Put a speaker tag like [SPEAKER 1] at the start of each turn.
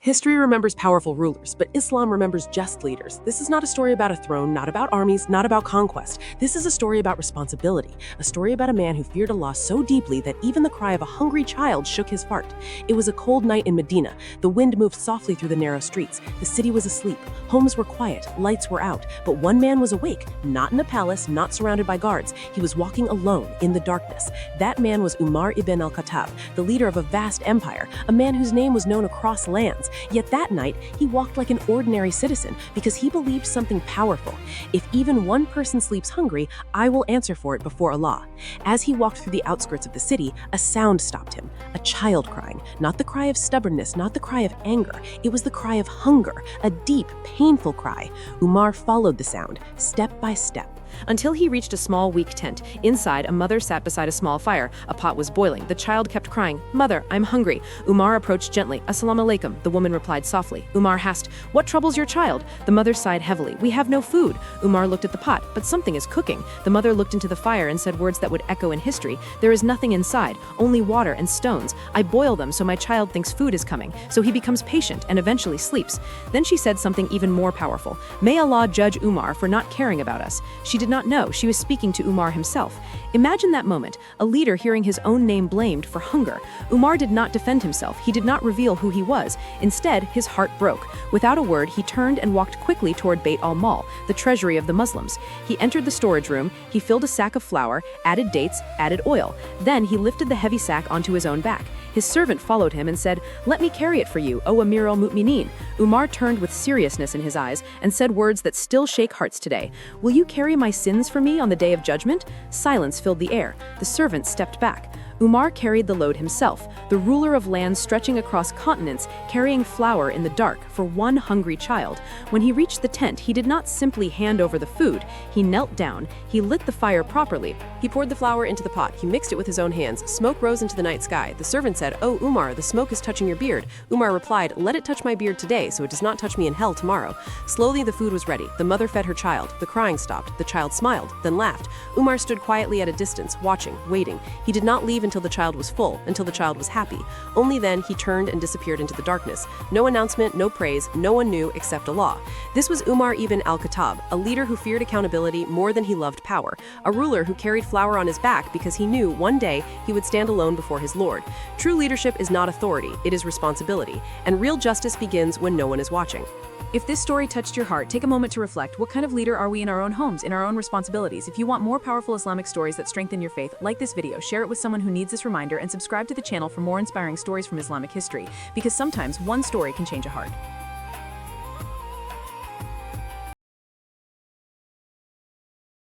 [SPEAKER 1] History remembers powerful rulers, but Islam remembers just leaders. This is not a story about a throne, not about armies, not about conquest. This is a story about responsibility, a story about a man who feared Allah so deeply that even the cry of a hungry child shook his heart. It was a cold night in Medina. The wind moved softly through the narrow streets. The city was asleep. Homes were quiet. Lights were out. But one man was awake, not in a palace, not surrounded by guards. He was walking alone in the darkness. That man was Umar ibn Al-Khattab, the leader of a vast empire, a man whose name was known across lands. Yet that night, he walked like an ordinary citizen because he believed something powerful. If even one person sleeps hungry, I will answer for it before Allah. As he walked through the outskirts of the city, a sound stopped him. A child crying. Not the cry of stubbornness, not the cry of anger. It was the cry of hunger, a deep, painful cry. Umar followed the sound, step by step,
[SPEAKER 2] until he reached a small, weak tent. Inside, a mother sat beside a small fire. A pot was boiling. The child kept crying, "Mother, I'm hungry." Umar approached gently. "Assalamu alaikum," the woman replied softly. Umar asked, "What troubles your child?" The mother sighed heavily. "We have no food." Umar looked at the pot, "But something is cooking." The mother looked into the fire and said words that would echo in history. "There is nothing inside, only water and stones. I boil them so my child thinks food is coming, so he becomes patient and eventually sleeps." Then she said something even more powerful. "May Allah judge Umar for not caring about us." She did not know she was speaking to Umar himself. Imagine that moment, a leader hearing his own name blamed for hunger. Umar did not defend himself. He did not reveal who he was. Instead, his heart broke. Without a word, he turned and walked quickly toward Beit al-Mal, the treasury of the Muslims. He entered the storage room. He filled a sack of flour, added dates, added oil. Then he lifted the heavy sack onto his own back. His servant followed him and said, "Let me carry it for you, O Amir al-Mu'mineen." Umar turned with seriousness in his eyes and said words that still shake hearts today. "Will you carry my sins for me on the day of judgment?" Silence filled the air. The servant stepped back. Umar carried the load himself, the ruler of lands stretching across continents, carrying flour in the dark for one hungry child. When he reached the tent, he did not simply hand over the food. He knelt down. He lit the fire properly. He poured the flour into the pot. He mixed it with his own hands. Smoke rose into the night sky. The servant said, "Oh, Umar, the smoke is touching your beard." Umar replied, "Let it touch my beard today, so it does not touch me in hell tomorrow." Slowly, the food was ready. The mother fed her child. The crying stopped. The child smiled, then laughed. Umar stood quietly at a distance, watching, waiting. He did not leave until the child was full, until the child was happy. Only then he turned and disappeared into the darkness. No announcement, no praise, no one knew except Allah. This was Umar ibn Al-Khattab, a leader who feared accountability more than he loved power, a ruler who carried flour on his back because he knew one day he would stand alone before his Lord. True leadership is not authority, it is responsibility, and real justice begins when no one is watching. If this story touched your heart, take a moment to reflect. What kind of leader are we in our own homes, in our own responsibilities? If you want more powerful Islamic stories that strengthen your faith, like this video, share it with someone who needs this reminder, and subscribe to the channel for more inspiring stories from Islamic history, because sometimes one story can change a heart.